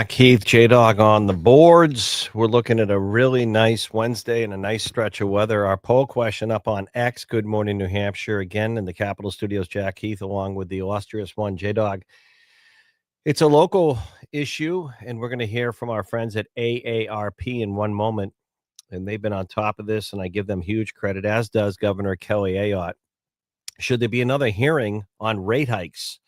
Keith, J Dog on the boards. We're looking at a really nice Wednesday and a nice stretch of weather. Our poll question up on X. Good morning, New Hampshire. Again in the Capitol Studios, Jack Heath, along with the illustrious one, J Dog. It's a local issue, and we're going to hear from our friends at AARP in one moment. And they've been on top of this, and I give them huge credit, as does Governor Kelly Ayotte. Should there be another hearing on rate hikes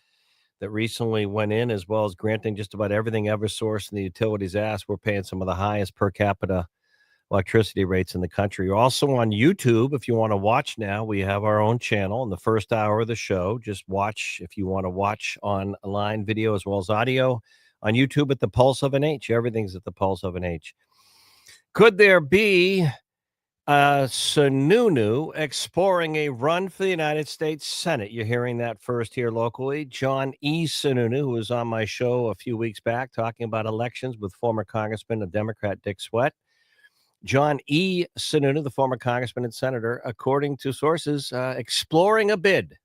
that recently went in, as well as granting just about everything Eversource and the utilities asked? We're paying some of the highest per capita electricity rates in the country. You're also on YouTube. If you want to watch now, we have our own channel in the first hour of the show. Just watch if you want to watch online video as well as audio on YouTube at the Pulse of an H. Everything's at the Pulse of an H. Could there be Sununu exploring a run for the United States Senate? You're hearing that first here locally. John E. Sununu, who was on my show a few weeks back talking about elections with former Congressman and Democrat Dick Sweat. John E. Sununu, the former congressman and senator, according to sources, exploring a bid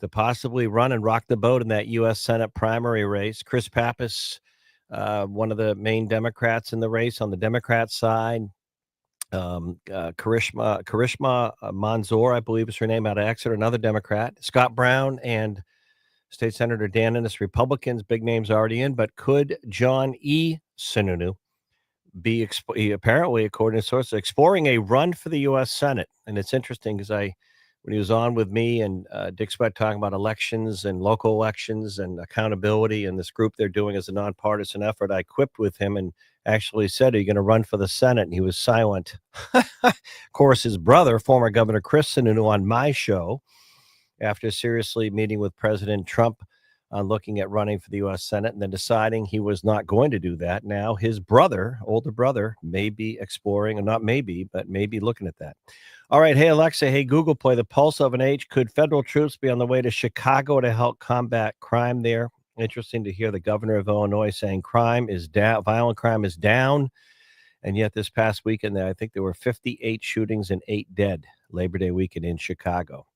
to possibly run and rock the boat in that U.S. Senate primary race. Chris Pappas, one of the main Democrats in the race on the Democrat side. Karishma Manzoor, I believe is her name, out of Exeter, another Democrat. Scott Brown and State Senator Dan Innes, Republicans, big names already in. But could John E. Sununu be apparently, according to sources, exploring a run for the U.S. Senate? And it's interesting because when he was on with me and Dick Sweat talking about elections and local elections and accountability and this group they're doing as a nonpartisan effort, I quipped with him and actually said, "Are you going to run for the Senate?" And he was silent. Of course, his brother, former Governor Chris Sununu, on my show, after seriously meeting with President Trump on looking at running for the U.S. Senate and then deciding he was not going to do that. Now his brother, older brother, may be exploring, or not maybe, but maybe looking at that. All right. Hey, Alexa. Hey, Google, play the Pulse of an H. Could federal troops be on the way to Chicago to help combat crime there? Interesting to hear the governor of Illinois saying crime is down, violent crime is down. And yet this past weekend, I think there were 58 shootings and 8 dead Labor Day weekend in Chicago.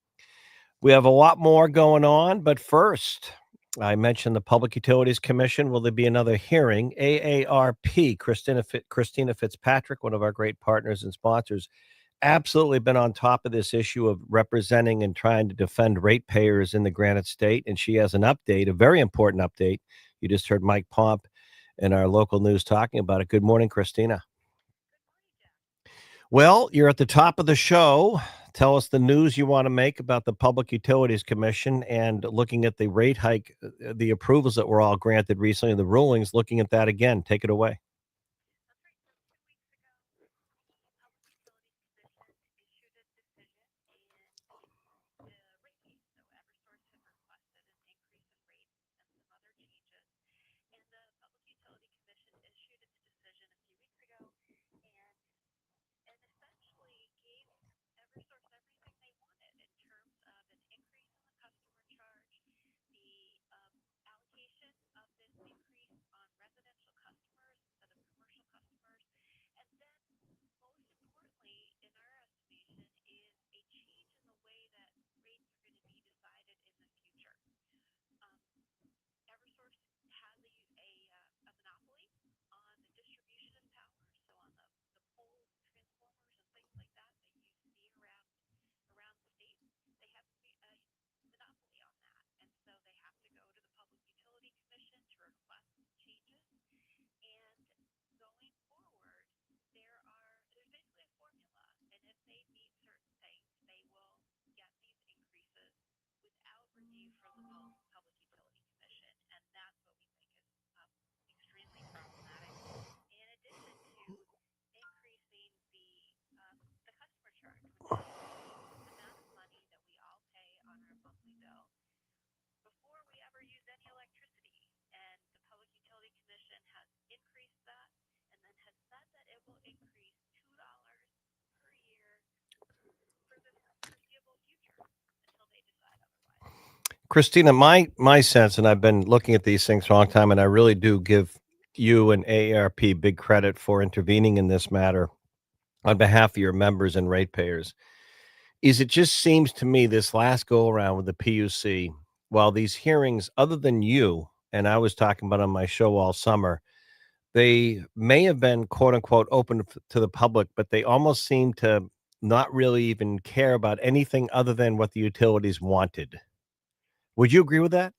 We have a lot more going on, but first, I mentioned the Public Utilities Commission. Will there be another hearing? AARP, Christina Fitzpatrick, one of our great partners and sponsors, absolutely been on top of this issue of representing and trying to defend ratepayers in the Granite State. And she has an update, a very important update. You just heard Mike Pomp in our local news talking about it. Good morning, Christina. Well, you're at the top of the show. Tell us the news you want to make about the Public Utilities Commission and looking at the rate hike, the approvals that were all granted recently, the rulings, looking at that again. Take it away. Christina, my sense, and I've been looking at these things for a long time, and I really do give you and AARP big credit for intervening in this matter on behalf of your members and ratepayers, is it just seems to me this last go around with the PUC, while these hearings, other than you, and I was talking about on my show all summer. They may have been quote unquote open to the public, but they almost seem to not really even care about anything other than what the utilities wanted. Would you agree with that?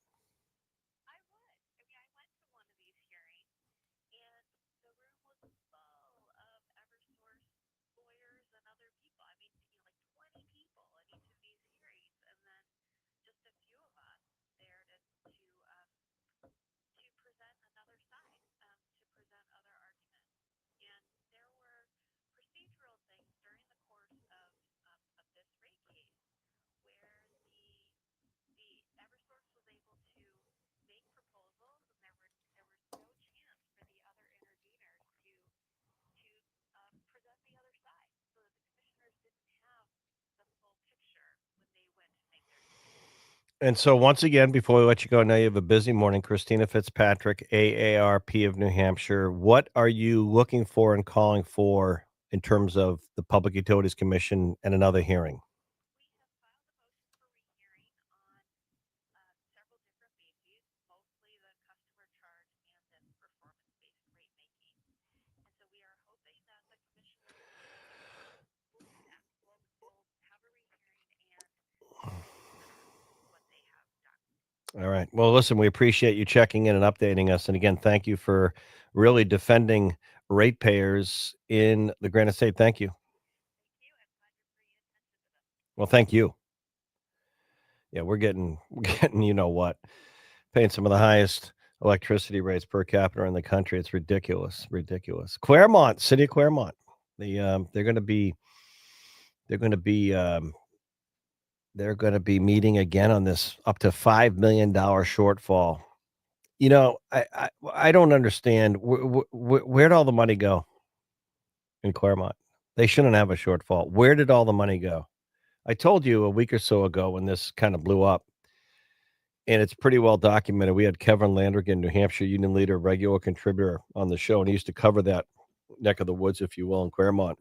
And so, once again, before we let you go, I know you have a busy morning. Christina Fitzpatrick, AARP of New Hampshire. What are you looking for and calling for in terms of the Public Utilities Commission and another hearing? All right. Well, listen, we appreciate you checking in and updating us. And again, thank you for really defending ratepayers in the Granite State. Thank you. Well, thank you. Yeah, we're getting we're getting you know what, paying some of the highest electricity rates per capita in the country. It's ridiculous, ridiculous. Claremont, city of Claremont, they're going to be they're going to be they're going to be meeting again on this up to $5 million shortfall. I don't understand where'd all the money go in Claremont. They shouldn't have a shortfall. Where did all the money go? I told you a week or so ago when this kind of blew up, and it's pretty well documented. We had Kevin Landrigan, New Hampshire union leader, regular contributor on the show, and he used to cover that neck of the woods, if you will, in Claremont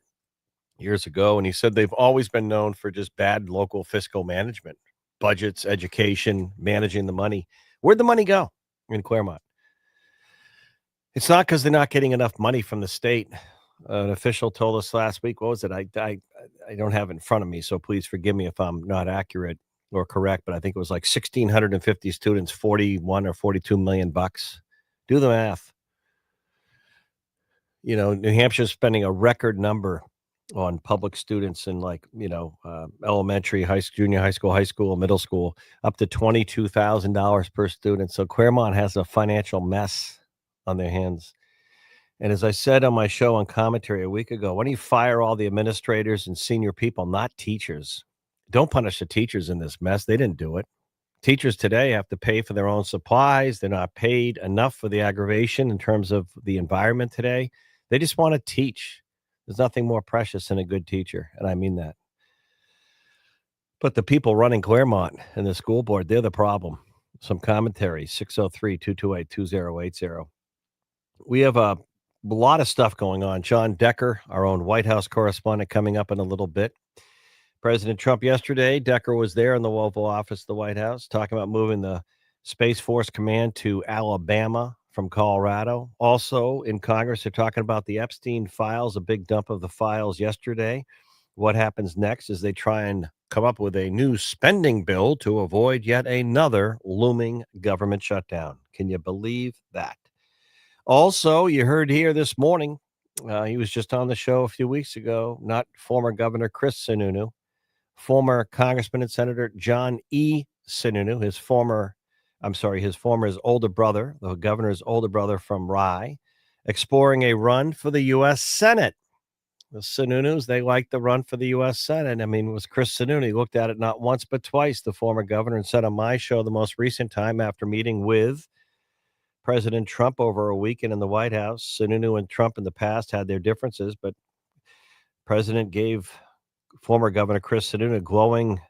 years ago. And he said they've always been known for just bad local fiscal management, budgets, education, managing the money. Where'd the money go in Claremont? It's not because they're not getting enough money from the state. An official told us last week, what was it? I don't have it in front of me, so please forgive me if I'm not accurate or correct, but I think it was like 1,650 students, 41 or 42 million bucks. Do the math. New Hampshire's spending a record number on public students in elementary, junior high school, middle school, up to $22,000 per student. So Claremont has a financial mess on their hands. And as I said on my show on commentary a week ago, why don't you fire all the administrators and senior people, not teachers? Don't punish the teachers in this mess. They didn't do it. Teachers today have to pay for their own supplies. They're not paid enough for the aggravation in terms of the environment today. They just want to teach. There's nothing more precious than a good teacher, and I mean that. But the people running Claremont and the school board, they're the problem. Some commentary, 603-228-2080. We have a lot of stuff going on. John Decker, our own White House correspondent, coming up in a little bit. President Trump yesterday, Decker was there in the Oval Office, the White House, talking about moving the Space Force Command to Alabama from Colorado. Also in Congress, they're talking about the Epstein files, a big dump of the files yesterday. What happens next is they try and come up with a new spending bill to avoid yet another looming government shutdown. Can you believe that? Also, you heard here this morning, he was just on the show a few weeks ago, not former Governor Chris Sununu, former Congressman and Senator John E. Sununu, his older brother, the governor's older brother from Rye, exploring a run for the U.S. Senate. The Sununus, they like the run for the U.S. Senate. I mean, it was Chris Sununu. He looked at it not once but twice, the former governor, and said on my show the most recent time after meeting with President Trump over a weekend in the White House. Sununu and Trump in the past had their differences, but President gave former Governor Chris Sununu a glowing,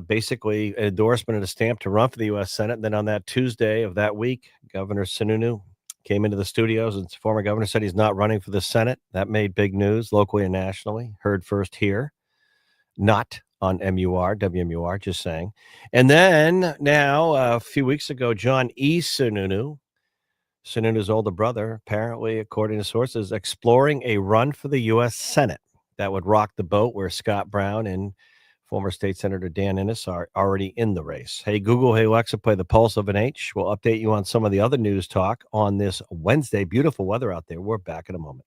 basically an endorsement and a stamp to run for the U.S. Senate. And then on that Tuesday of that week, Governor Sununu came into the studios and former governor said he's not running for the Senate. That made big news locally and nationally. Heard first here. Not on WMUR, just saying. And then now, a few weeks ago, John E. Sununu's older brother, apparently, according to sources, exploring a run for the U.S. Senate. That would rock the boat where Scott Brown and former State Senator Dan Innes are already in the race. Hey, Google, hey, Alexa, play the Pulse of an H. We'll update you on some of the other news talk on this Wednesday. Beautiful weather out there. We're back in a moment.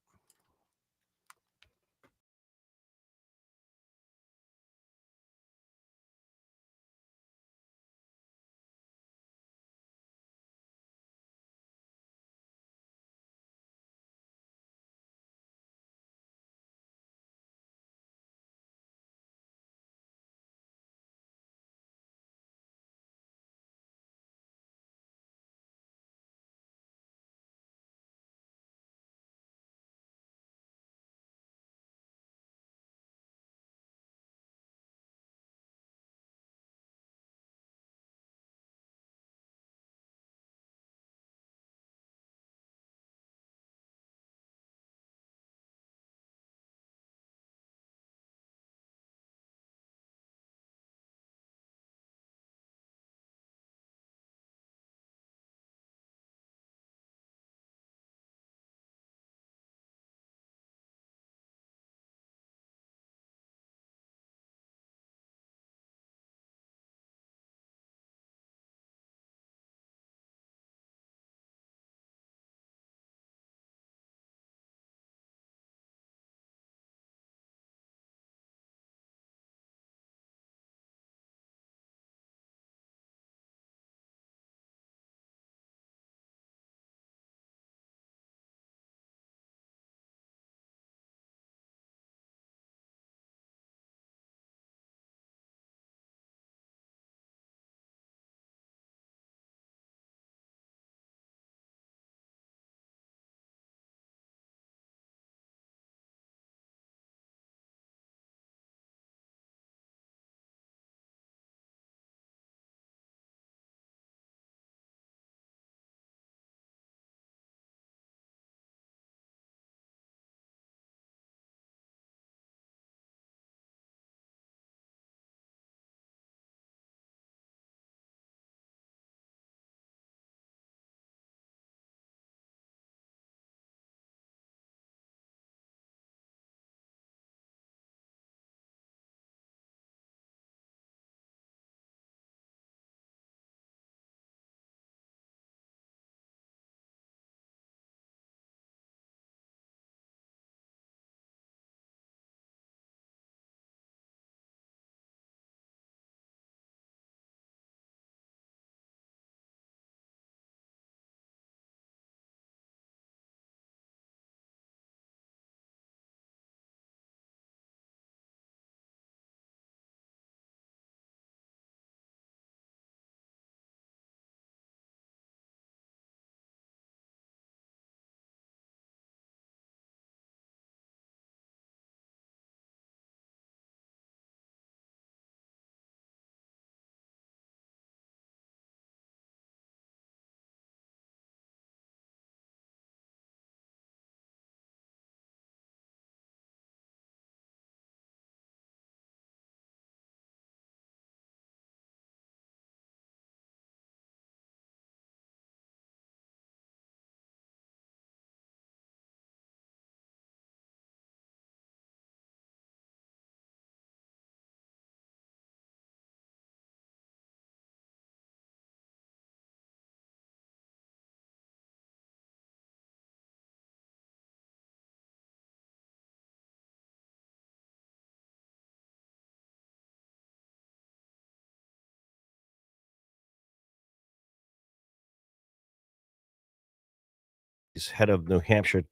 He's head of New Hampshire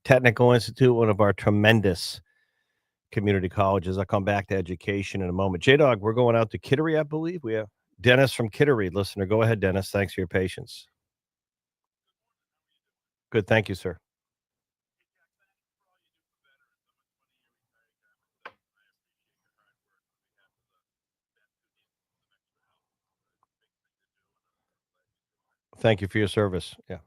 Technical Institute, one of our tremendous community colleges. I'll come back to education in a moment. J Dog, we're going out to Kittery, I believe. We have Dennis from Kittery, listener. Go ahead, Dennis. Thanks for your patience. Good. Thank you, sir. Thank you for your service. Yeah.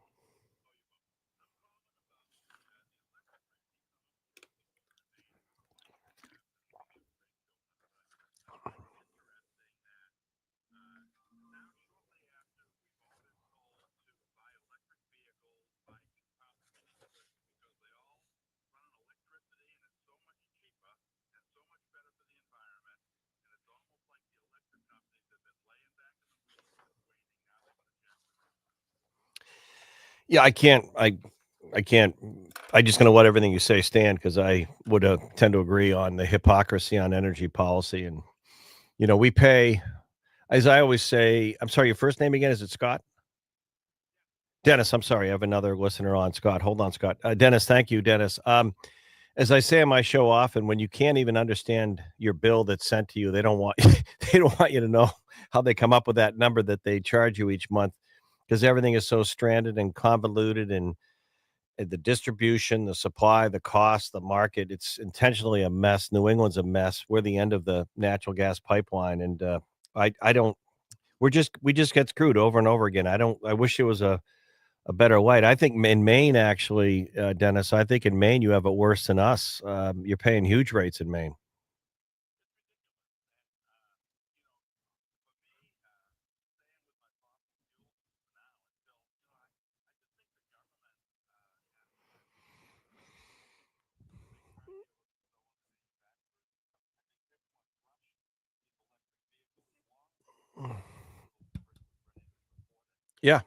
Yeah, I can't I just gonna let everything you say stand because I would, tend to agree on the hypocrisy on energy policy, and, we pay as I always say I'm sorry, your first name again, is it Scott? Dennis, I'm sorry, I have another listener on, Scott. Hold on, Scott. Dennis, thank you, Dennis. As I say on my show often, when you can't even understand your bill that's sent to you, they don't want they don't want you to know how they come up with that number that they charge you each month because everything is so stranded and convoluted and the distribution, the supply, the cost, the market, it's intentionally a mess. New England's a mess. We're the end of the natural gas pipeline, and I don't. We just get screwed over and over again. I don't. I wish it was a better way. I think in Maine, actually, Dennis. I think in Maine you have it worse than us. You're paying huge rates in Maine. Yeah.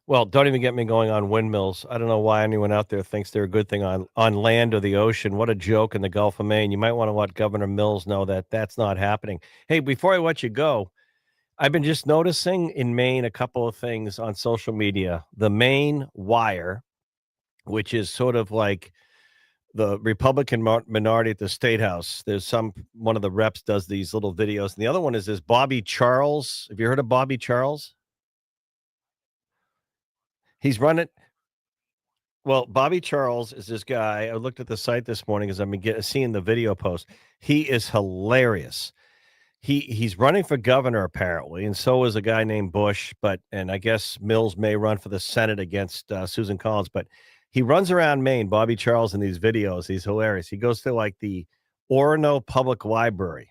Well, don't even get me going on windmills. I don't know why anyone out there thinks they're a good thing on land or the ocean. What a joke in the Gulf of Maine. You might want to let Governor Mills know that that's not happening. Hey, before I let you go, I've been just noticing in Maine a couple of things on social media. The Maine Wire, which is sort of like the Republican minority at the state house. There's some one of the reps does these little videos, and the other one is this Bobby Charles. Have you heard of Bobby Charles? He's running. Well, Bobby Charles is this guy. I looked at the site this morning as I've been seeing the video post. He is hilarious. He's running for governor apparently, and so is a guy named Bush. But and I guess Mills may run for the Senate against Susan Collins. But he runs around Maine, Bobby Charles, in these videos. He's hilarious. He goes to like the Orono Public Library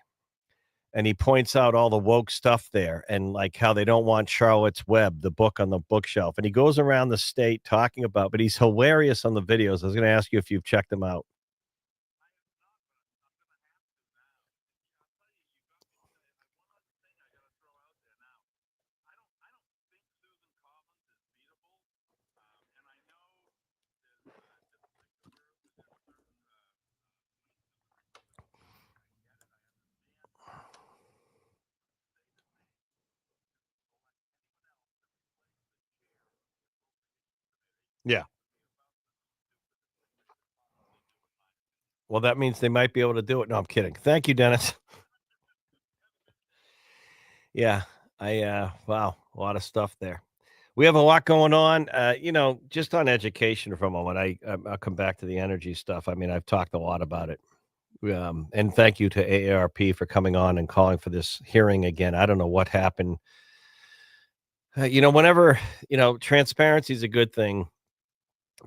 and he points out all the woke stuff there and like how they don't want Charlotte's Web, the book on the bookshelf. And he goes around the state talking about, but he's hilarious on the videos. I was going to ask you if you've checked them out. Yeah. Well, that means they might be able to do it. No, I'm kidding. Thank you, Dennis. Yeah. Wow, a lot of stuff there. We have a lot going on. Just on education for a moment. I'll come back to the energy stuff. I mean, I've talked a lot about it. And thank you to AARP for coming on and calling for this hearing again. I don't know what happened. Whenever, transparency is a good thing.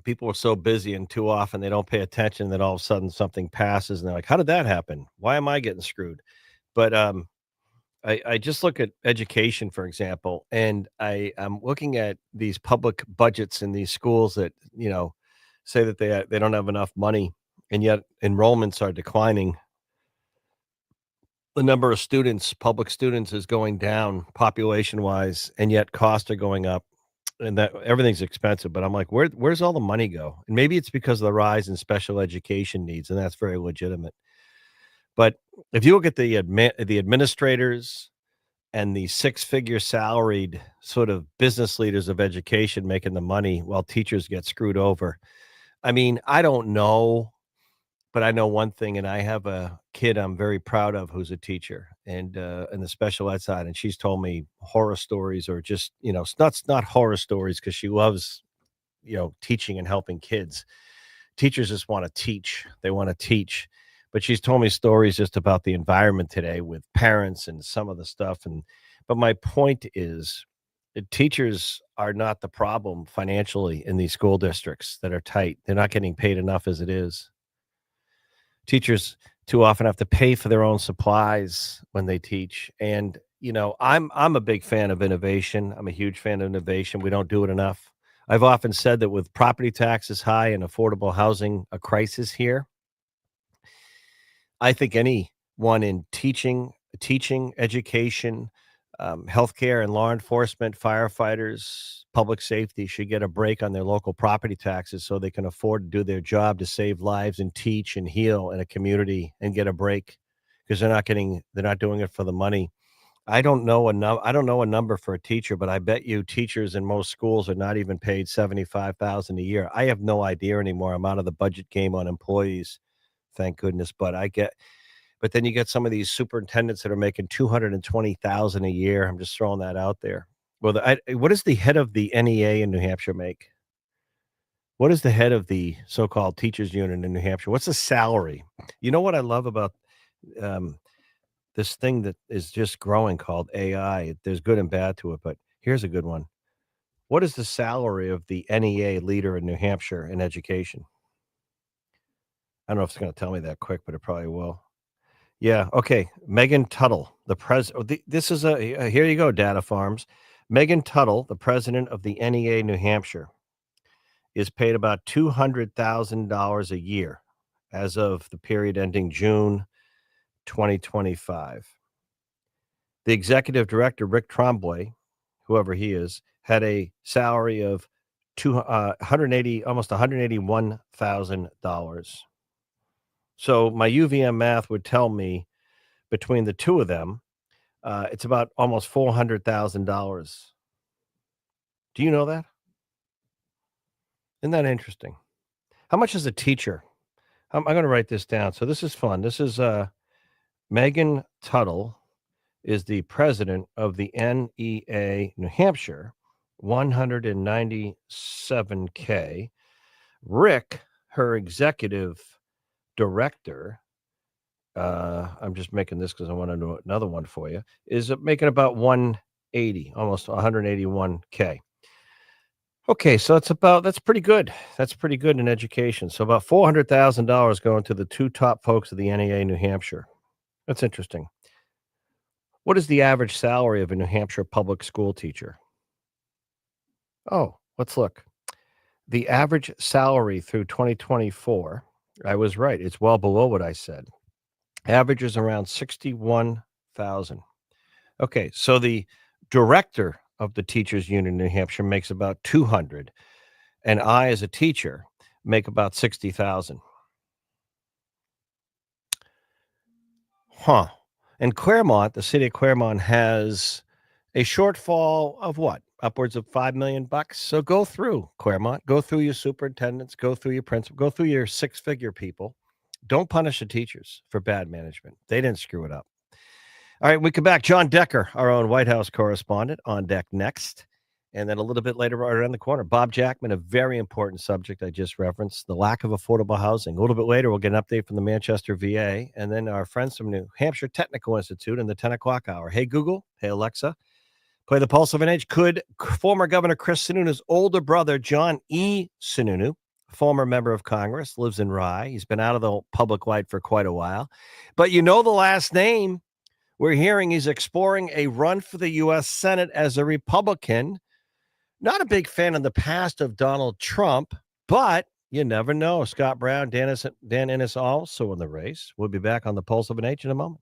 People are so busy and too often they don't pay attention. Then all of a sudden something passes and they're like, how did that happen? Why am I getting screwed? But I just look at education, for example, and I'm looking at these public budgets in these schools that, say that they don't have enough money and yet enrollments are declining. The number of students, public students, is going down population wise, and yet costs are going up, and that everything's expensive. But I'm like, where's all the money go? And maybe it's because of the rise in special education needs, and that's very legitimate. But if you look at the administrators and the six-figure salaried sort of business leaders of education making the money while teachers get screwed over. I mean, I don't know, but I know one thing, and I have a kid I'm very proud of who's a teacher and in the special ed side, and she's told me horror stories or just, it's not horror stories because she loves, teaching and helping kids. Teachers just want to teach. They want to teach. But she's told me stories just about the environment today with parents and some of the stuff. But my point is teachers are not the problem financially in these school districts that are tight. They're not getting paid enough as it is. Teachers too often have to pay for their own supplies when they teach. And, I'm a big fan of innovation. I'm a huge fan of innovation. We don't do it enough. I've often said that with property taxes high and affordable housing a crisis here, I think anyone in teaching, education, Healthcare and law enforcement, firefighters, public safety should get a break on their local property taxes so they can afford to do their job to save lives and teach and heal in a community and get a break because they're not doing it for the money. I don't know a number for a teacher, but I bet you teachers in most schools are not even paid 75,000 a year. I have no idea anymore. I'm out of the budget game on employees, thank goodness, but then you get some of these superintendents that are making 220,000 a year. I'm just throwing that out there. Well, what does the head of the NEA in New Hampshire make? What is the head of the so-called teachers union in New Hampshire? What's the salary? You know what I love about um, this thing that is just growing called AI? There's good and bad to it, but here's a good one. What is the salary of the NEA leader in New Hampshire in education? I don't know if it's going to tell me that quick, but it probably will. Yeah, okay. Megan Tuttle, the pres oh, this is here you go, Data Farms. Megan Tuttle, the president of the NEA New Hampshire, is paid about $200,000 a year as of the period ending June 2025. The executive director, Rick Trombley, whoever he is, had a salary of 180 almost $181,000. So my UVM math would tell me between the two of them, it's about almost $400,000. Do you know that? Isn't that interesting? How much is a teacher? I'm gonna write this down. So this is fun. This is, Megan Tuttle is the president of the NEA New Hampshire, 197K. Rick, her executive director, I'm just making this because I wanna know another one for you, is, making about 180, almost 181K. Okay, so that's pretty good. That's pretty good in education. So about $400,000 going to the 2 top folks of the NEA New Hampshire. That's interesting. What is the average salary of a New Hampshire public school teacher? Oh, let's look. The average salary through 2024, I was right. It's well below what I said. Average is around 61,000. Okay, so the director of the teachers union in New Hampshire makes about 200 and I as a teacher make about 60,000. Huh. And Claremont, the city of Claremont has a shortfall of what? Upwards of 5 million bucks. So go through Claremont, go through your superintendents, go through your principal, go through your six-figure people. Don't punish the teachers for bad management. They didn't screw it up. All right, we come back. John Decker, our own White House correspondent, on deck next. And then a little bit later, right around the corner, Bob Jackman, a very important subject I just referenced, the lack of affordable housing. A little bit later, we'll get an update from the Manchester VA, and then our friends from New Hampshire Technical Institute in the 10 o'clock hour. Hey, Google. Hey, Alexa. Play the pulse of an age. Could former Governor Chris Sununu's older brother, John E. Sununu, former member of Congress, lives in Rye. He's been out of the public light for quite a while. But you know the last name. We're hearing he's exploring a run for the U.S. Senate as a Republican. Not a big fan in the past of Donald Trump, but you never know. Scott Brown, Dan Ennis also in the race. We'll be back on the Pulse of an H in a moment.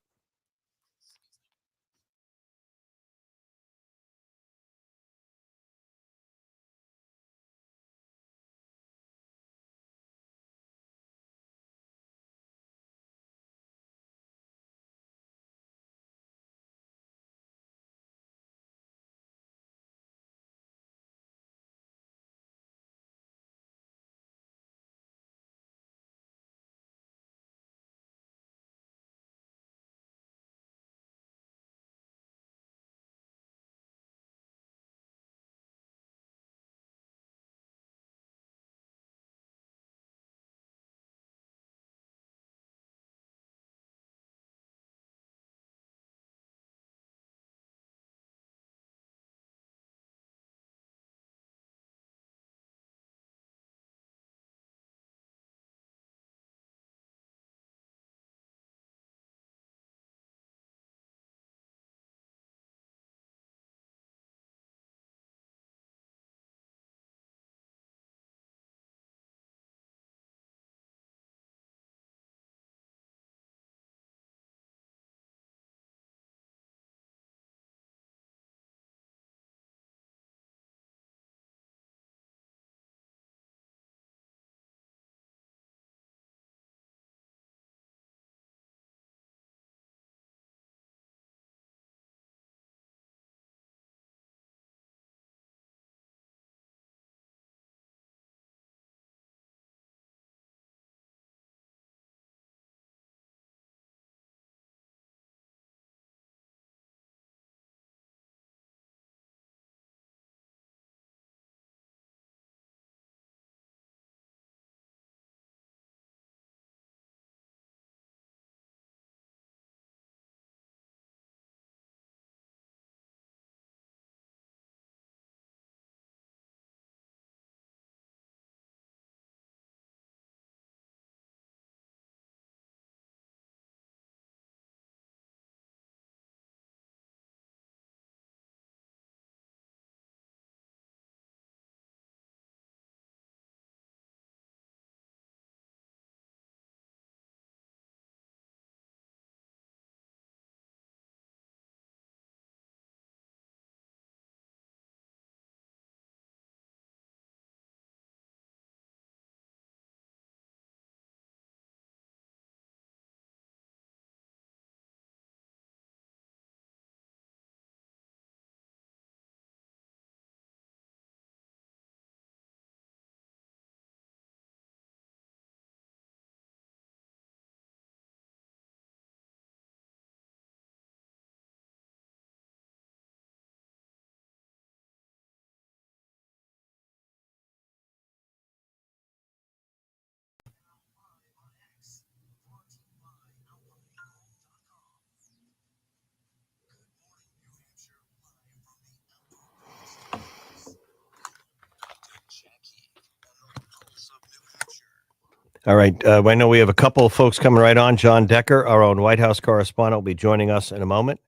All right. I know we have a couple of folks coming right on. John Decker, our own White House correspondent, will be joining us in a moment.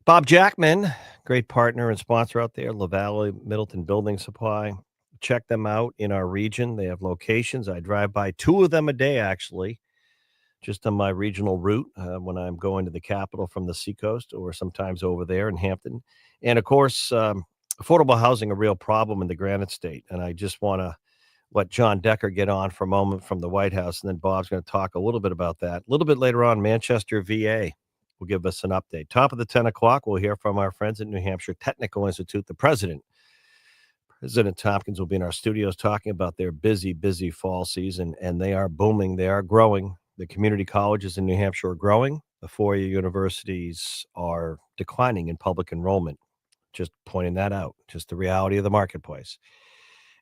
Bob Jackman, great partner and sponsor out there, LaValle Middleton Building Supply. Check them out in our region. They have locations. I drive by two of them a day, actually, just on my regional route when I'm going to the capital from the seacoast or sometimes over there in Hampton. And of course, affordable housing, a real problem in the Granite State. And I just want to let John Decker get on for a moment from the White House, and then Bob's going to talk a little bit about that. A little bit later on, Manchester, VA will give us an update. Top of the 10 o'clock, we'll hear from our friends at New Hampshire Technical Institute. The President Tompkins, will be in our studios talking about their busy, busy fall season, and they are booming. They are growing. The community colleges in New Hampshire are growing. The four-year universities are declining in public enrollment. Just pointing that out, just the reality of the marketplace.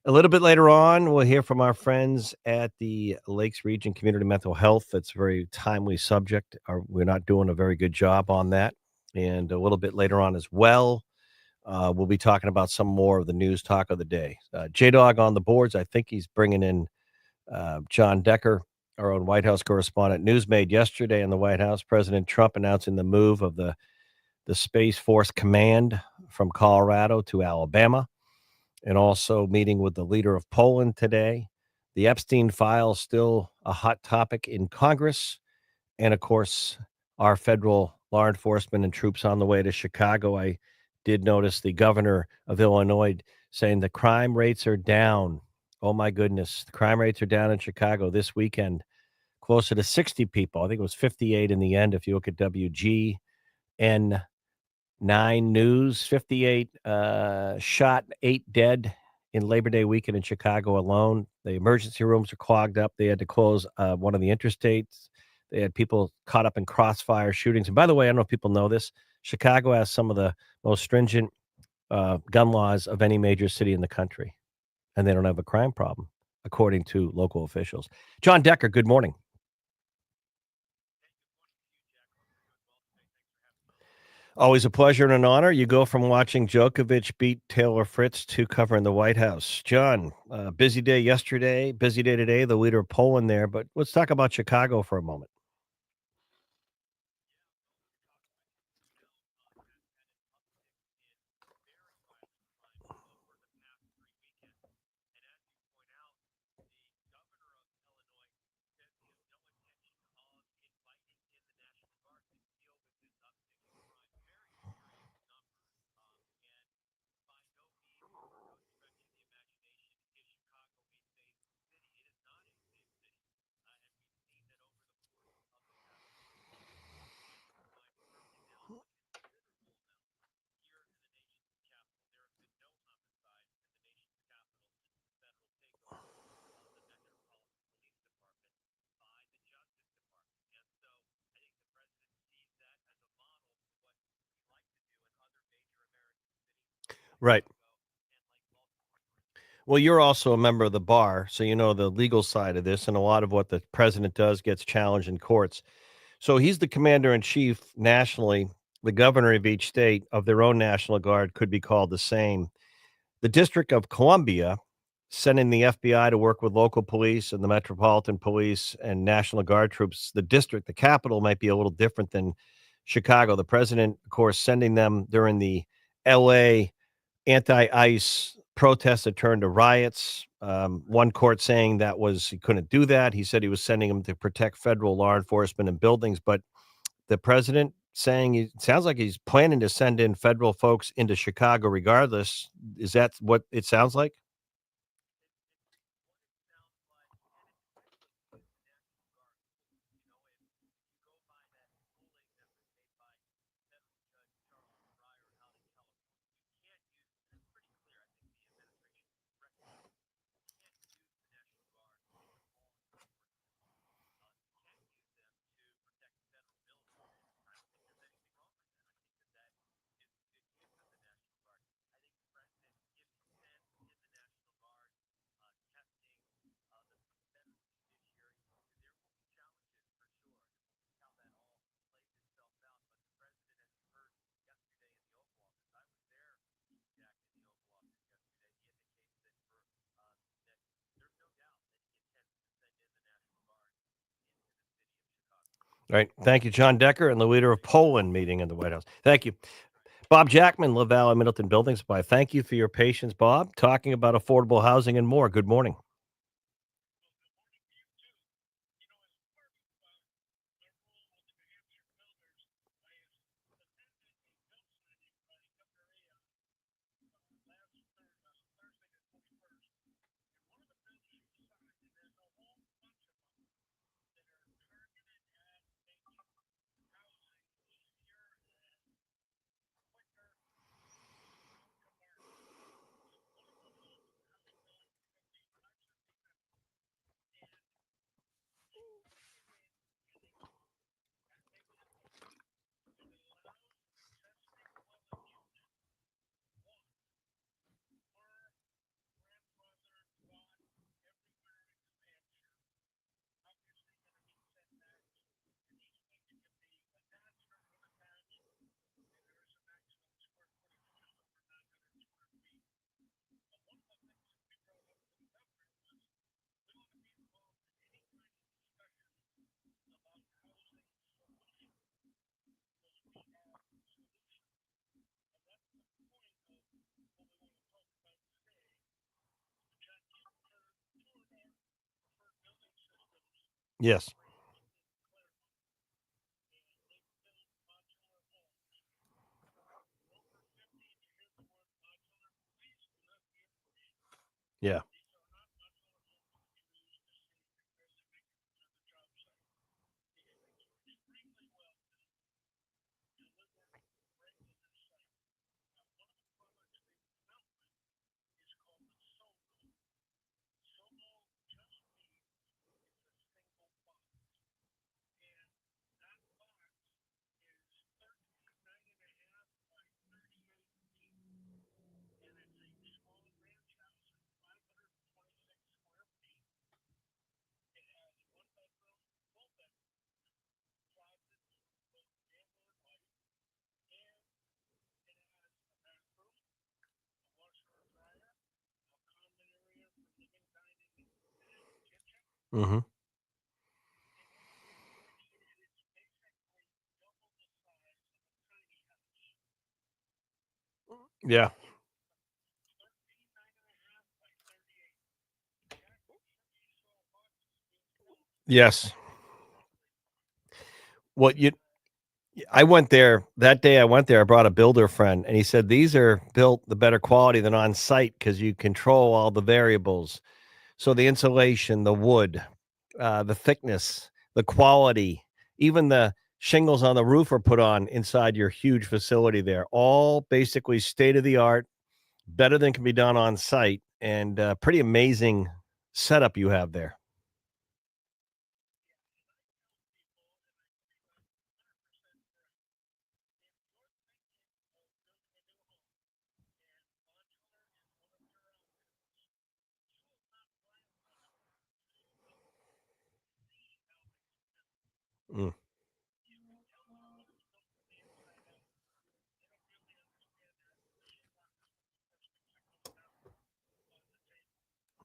A little bit later on, we'll hear from our friends at the Lakes Region Community Mental Health. That's a very timely subject. We're not doing a very good job on that. And a little bit later on as well, we'll be talking about some more of the news talk of the day. J-Dog on the boards. I think he's bringing in John Decker, our own White House correspondent. News made yesterday in the White House, President Trump announcing the move of the Space Force Command from Colorado to Alabama, and also meeting with the leader of Poland today. The Epstein files still a hot topic in Congress. And of course, our federal law enforcement and troops on the way to Chicago. I did notice the governor of Illinois saying the crime rates are down. Oh my goodness. The crime rates are down in Chicago this weekend, closer to 60 people. I think it was 58 in the end. If you look at WGN 9 News, 58 shot, 8 dead in Labor Day weekend in Chicago alone. The emergency rooms are clogged up. They had to close one of the interstates. They had people caught up in crossfire shootings. And by the way, I don't know if people know this. Chicago has some of the most stringent gun laws of any major city in the country, and they don't have a crime problem, according to local officials. John Decker, good morning. Always a pleasure and an honor. You go from watching Djokovic beat Taylor Fritz to covering the White House. John, busy day yesterday, busy day today, the leader of Poland there. But let's talk about Chicago for a moment. Right. Well, you're also a member of the bar, so you know the legal side of this, and a lot of what the president does gets challenged in courts. So he's the commander in chief nationally. The governor of each state of their own National Guard could be called the same. The District of Columbia sending the FBI to work with local police and the Metropolitan Police and National Guard troops. The district, the capital, might be a little different than Chicago. The president, of course, sending them during the LA anti-ICE protests that turned to riots. One court saying that was he couldn't do that. He said he was sending them to protect federal law enforcement and buildings, but the president saying it sounds like he's planning to send in federal folks into Chicago regardless. Is that what it sounds like? Right. Thank you, John Decker and the leader of Poland meeting in the White House. Thank you. Bob Jackman, LaValle and Middleton Building Supply. Thank you for your patience, Bob, talking about affordable housing and more. Good morning. Yes. Yeah. Hmm. Yeah. Yes. Well, I went there that day. I went there. I brought a builder friend, and he said these are built the better quality than on site because you control all the variables. So the insulation, the wood, the thickness, the quality, even the shingles on the roof are put on inside your huge facility there. All basically state of the art, better than can be done on site, and pretty amazing setup you have there. Mm,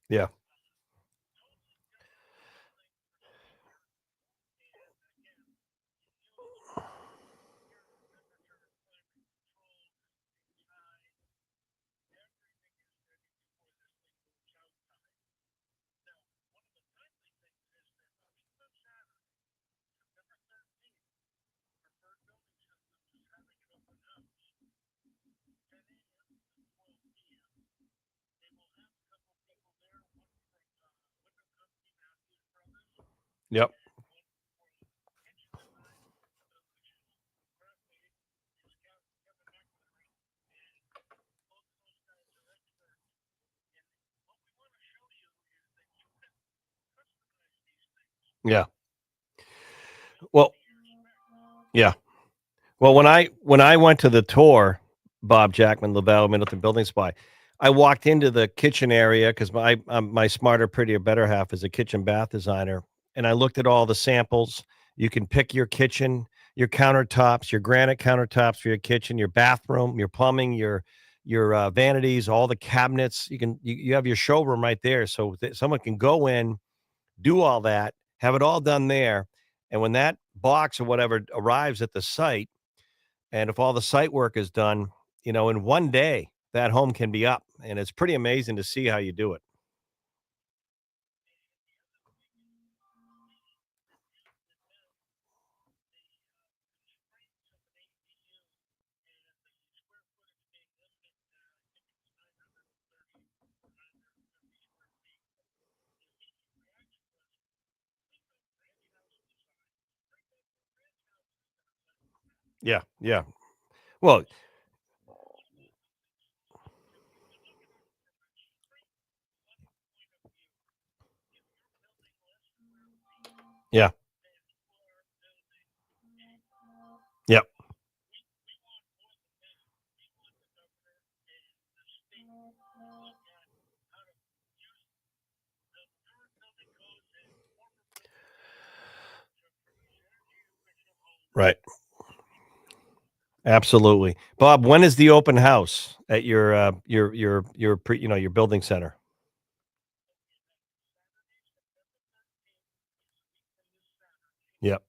yeah. Yep. Yeah. Well, yeah. Well, when I went to the tour, Bob Jackman, LaVelle Middleton Building Supply, I walked into the kitchen area because my smarter, prettier, better half is a kitchen bath designer, and I looked at all the samples. You can pick your kitchen, your countertops, your granite countertops for your kitchen, your bathroom, your plumbing, your vanities, all the cabinets. You have your showroom right there, so that someone can go in, do all that, have it all done there, and when that box or whatever arrives at the site, and if all the site work is done, in one day, that home can be up, and it's pretty amazing to see how you do it. Yeah, yeah. Well, yeah, yep, right. Absolutely. Bob, when is the open house at your building center? Yep,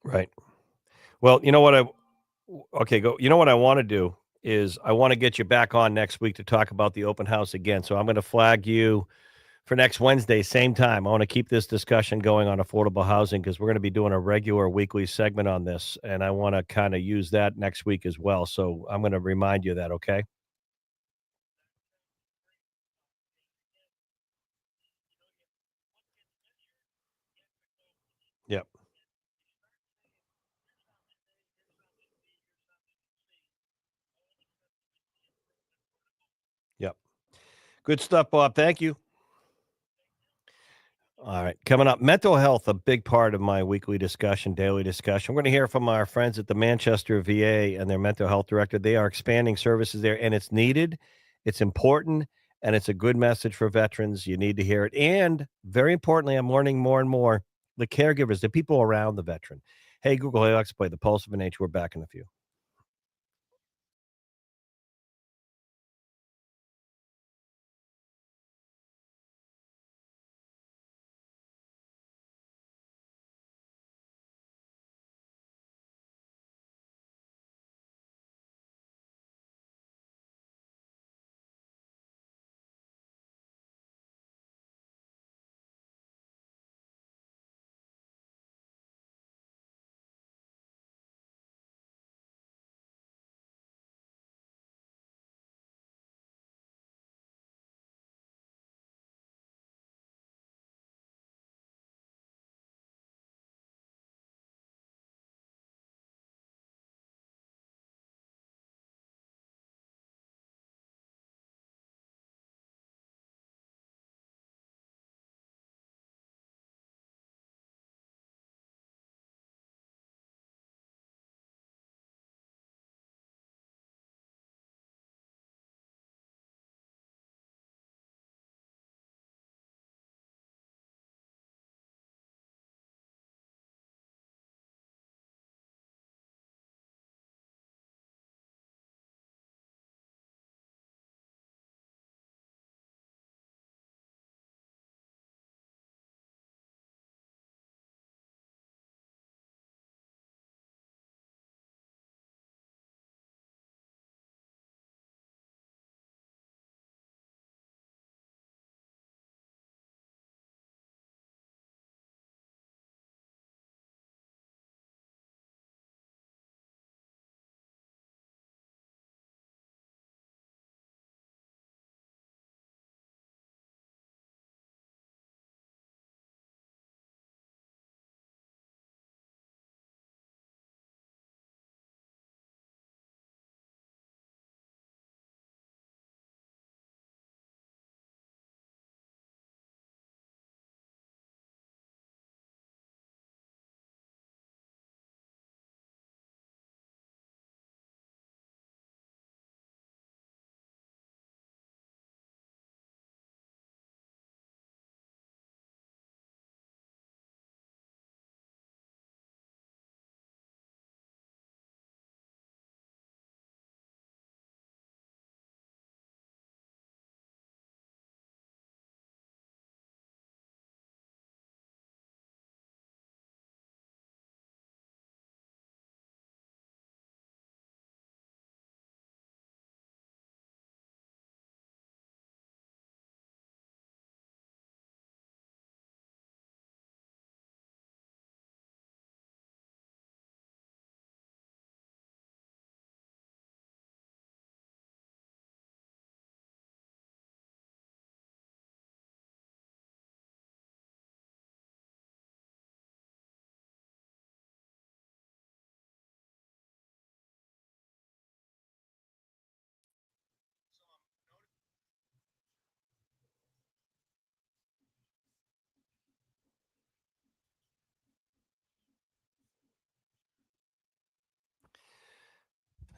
right. Well, you know what I okay, go. You know what I wanna do is I wanna get you back on next week to talk about the open house again, so I'm gonna flag you for next Wednesday, same time. I wanna keep this discussion going on affordable housing because 'cause we're gonna be doing a regular weekly segment on this, and I wanna kinda use that next week as well, so I'm gonna remind you of that, okay? Yep, yep. Good stuff, Bob. Thank you. All right. Coming up, mental health, a big part of my weekly discussion, daily discussion. We're going to hear from our friends at the Manchester VA and their mental health director. They are expanding services there, and it's needed, it's important, and it's a good message for veterans. You need to hear it. And very importantly, I'm learning more and more the caregivers, the people around the veteran. Hey, Google, hey, Alexa, play the Pulse of an Age. We're back in a few.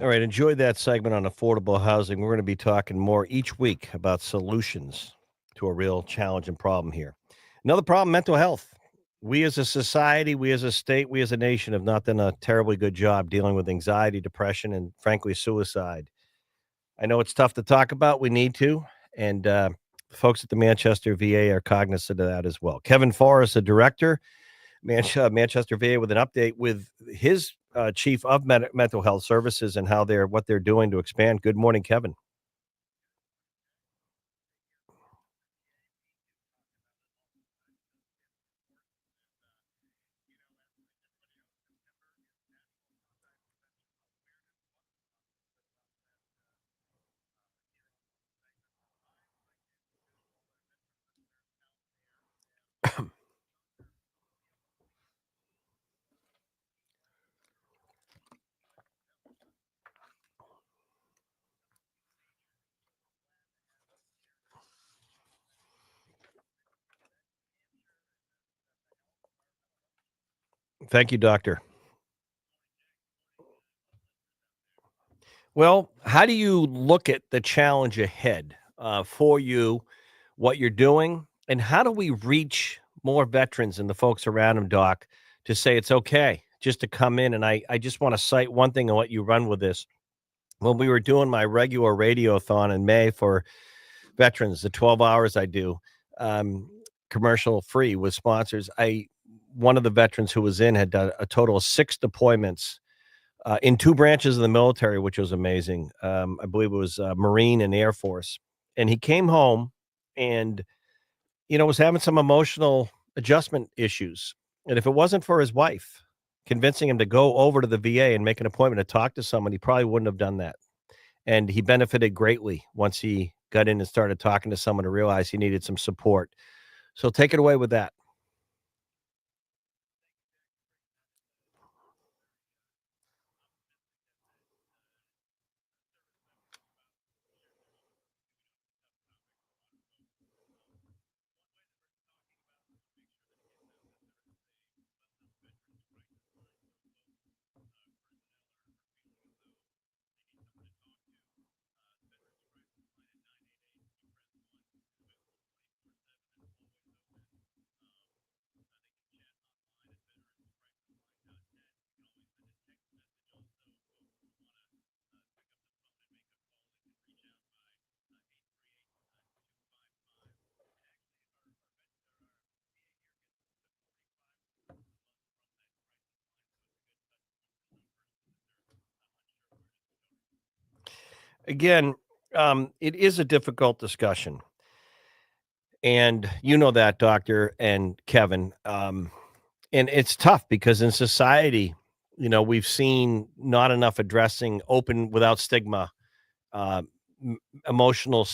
All right, enjoy that segment on affordable housing. We're going to be talking more each week about solutions to a real challenge and problem here. Another problem, mental health. We as a society, we as a state, we as a nation have not done a terribly good job dealing with anxiety, depression, and frankly, suicide. I know it's tough to talk about. We need to. And folks at the Manchester VA are cognizant of that as well. Kevin Forrest, the director, Manchester VA, with an update with his chief of mental health services and how what they're doing to expand. Good morning, Kevin. Thank you, doctor. Well, how do you look at the challenge ahead for you, what you're doing, and how do we reach more veterans and the folks around them, Doc, to say it's okay just to come in? And I just want to cite one thing and let you run with this. When we were doing my regular radiothon in May for veterans, the 12 hours I do, um, commercial free with sponsors, one of the veterans who was in had done a total of 6 deployments in 2 branches of the military, which was amazing. I believe it was Marine and Air Force. And he came home and, was having some emotional adjustment issues. And if it wasn't for his wife convincing him to go over to the VA and make an appointment to talk to someone, he probably wouldn't have done that. And he benefited greatly once he got in and started talking to someone to realize he needed some support. So take it away with that. Again, it is a difficult discussion. And you know that, doctor and Kevin. And it's tough because in society, we've seen not enough addressing open without stigma, uh, emotional,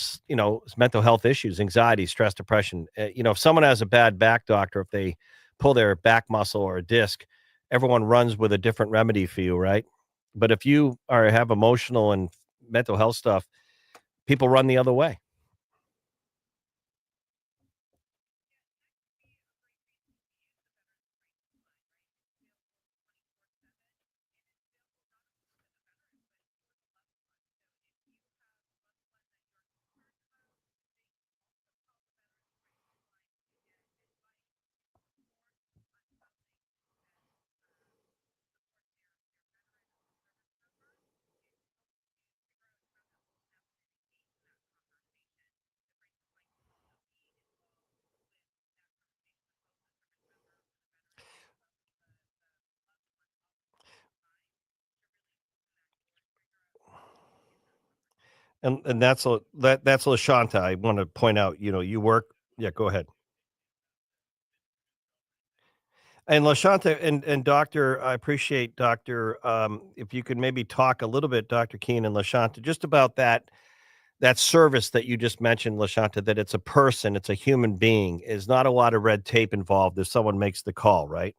mental health issues, anxiety, stress, depression. If someone has a bad back, doctor, if they pull their back muscle or a disc, everyone runs with a different remedy for you, right? But if you have emotional and mental health stuff, people run the other way. And that's LaShanta. I want to point out, you work. Yeah, go ahead. And LaShanta and Doctor, I appreciate Doctor. If you could maybe talk a little bit, Doctor Keen and LaShanta, just about that service that you just mentioned, LaShanta, that it's a person, it's a human being, is not a lot of red tape involved if someone makes the call, right?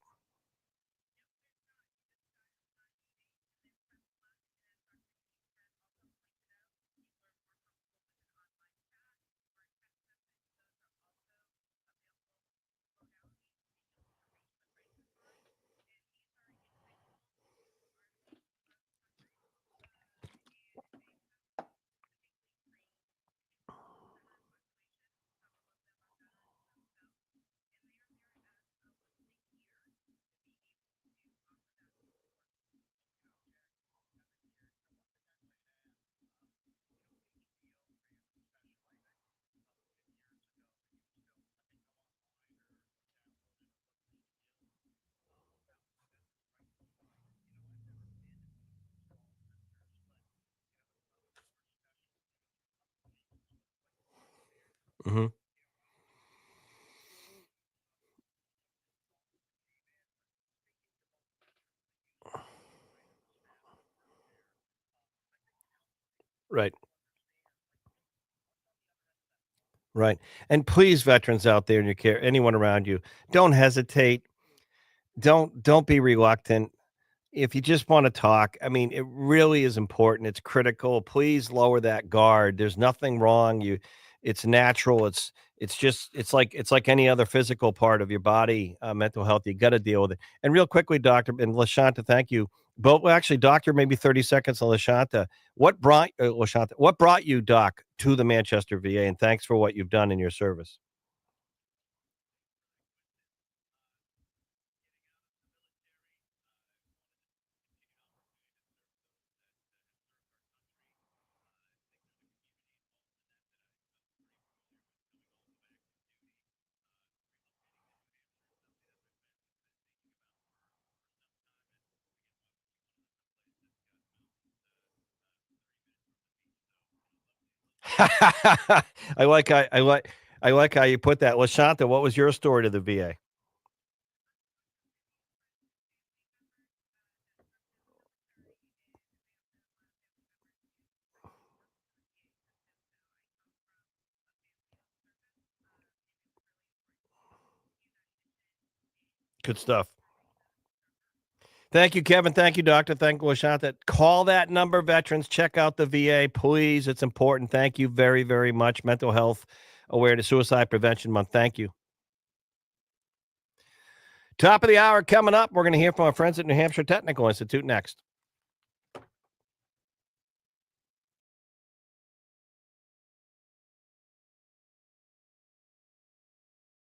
Hmm. Right. Right. And please, veterans out there in your care, anyone around you, don't hesitate. Don't be reluctant. If you just want to talk, I mean, it really is important. It's critical. Please lower that guard. There's nothing wrong. It's natural. It's like any other physical part of your body, mental health. You got to deal with it. And real quickly, doctor and Lashanta, thank you. But well, actually, doctor, maybe 30 seconds on Lashanta. What brought you, doc, to the Manchester VA? And thanks for what you've done in your service. I like how I like how you put that. Lashanta, what was your story to the VA? Good stuff. Thank you, Kevin. Thank you, doctor. Thank you, Lashanta. Call that number, veterans. Check out the VA, please. It's important. Thank you very, very much. Mental health awareness, suicide prevention month. Thank you. Top of the hour coming up. We're going to hear from our friends at New Hampshire Technical Institute next.